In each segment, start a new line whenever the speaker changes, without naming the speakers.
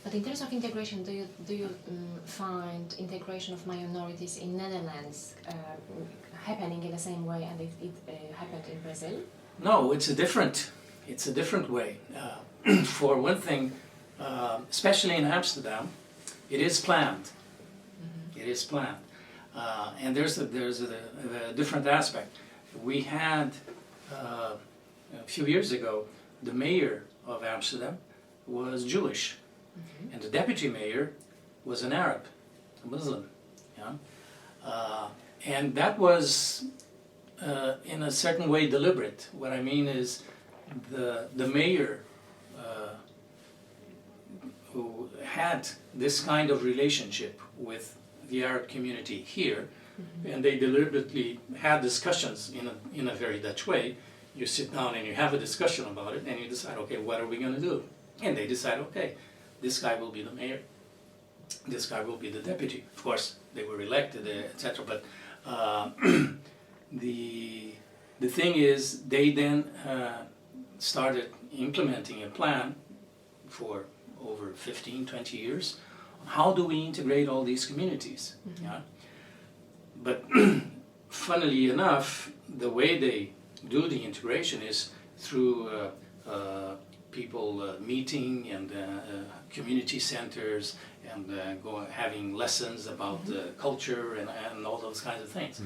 But in terms of integration, do you find integration of minorities in Netherlands happening in the same way and it happened in Brazil?
No, it's a different way. For one thing, especially in Amsterdam, it is planned. Mm-hmm. It is planned, and there's a different aspect. We had a few years ago, the mayor of Amsterdam was Jewish, mm-hmm. and the deputy mayor was an Arab, a Muslim. Yeah? And that was in a certain way deliberate. What I mean is the mayor who had this kind of relationship with the Arab community here, mm-hmm. and they deliberately had discussions in a very Dutch way. You sit down and you have a discussion about it and you decide, okay, what are we going to do? And they decide, okay, this guy will be the mayor, this guy will be the deputy. Of course, they were elected, etc. But the thing is, they then started implementing a plan for over 15, 20 years. How do we integrate all these communities? Mm-hmm. Yeah? But funnily enough, the way they do the integration is through people meeting and community centers and having lessons about culture and all those kinds of things.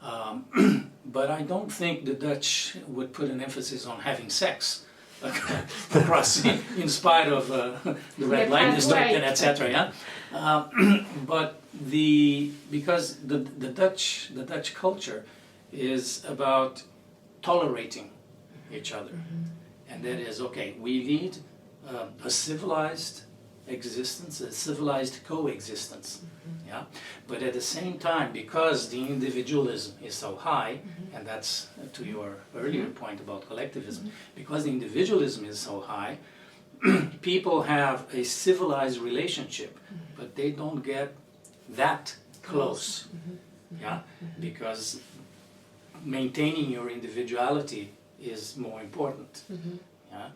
Mm-hmm. But I don't think the Dutch would put an emphasis on having sex across, in spite of the red light district and etc. Yeah, but because the Dutch culture is about tolerating each other, mm-hmm. and that is okay. We lead a civilized existence, a civilized coexistence. Mm-hmm. Yeah, but at the same time, because the individualism is so high, mm-hmm. and that's to your earlier point about collectivism, mm-hmm. because the individualism is so high, people have a civilized relationship, mm-hmm. but they don't get that close. Mm-hmm. Yeah, mm-hmm. because maintaining your individuality is more important. Mm-hmm. Yeah?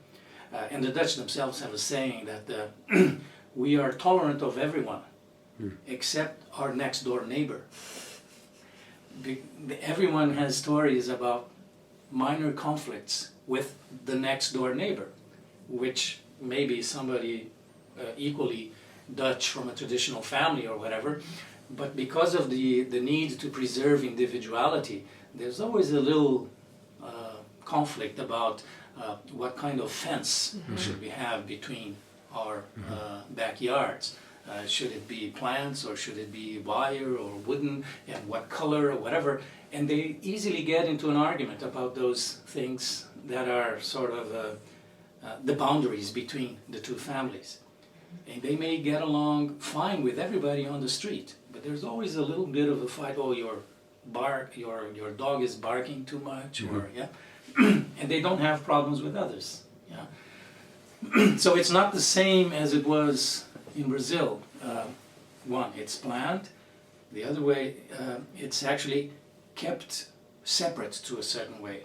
And the Dutch themselves have a saying that we are tolerant of everyone except our next door neighbor. Everyone has stories about minor conflicts with the next door neighbor, which may be somebody equally Dutch from a traditional family or whatever, but because of the need to preserve individuality, there's always a little conflict about what kind of fence mm-hmm. should we have between our backyards. Should it be plants or should it be wire or wooden, and what color or whatever. And they easily get into an argument about those things that are sort of the boundaries between the two families. And they may get along fine with everybody on the street, but there's always a little bit of a fight. Oh, your dog is barking too much, mm-hmm. or yeah, and they don't have problems with others. Yeah, so it's not the same as it was in Brazil. One, it's planned. The other way, it's actually kept separate to a certain way.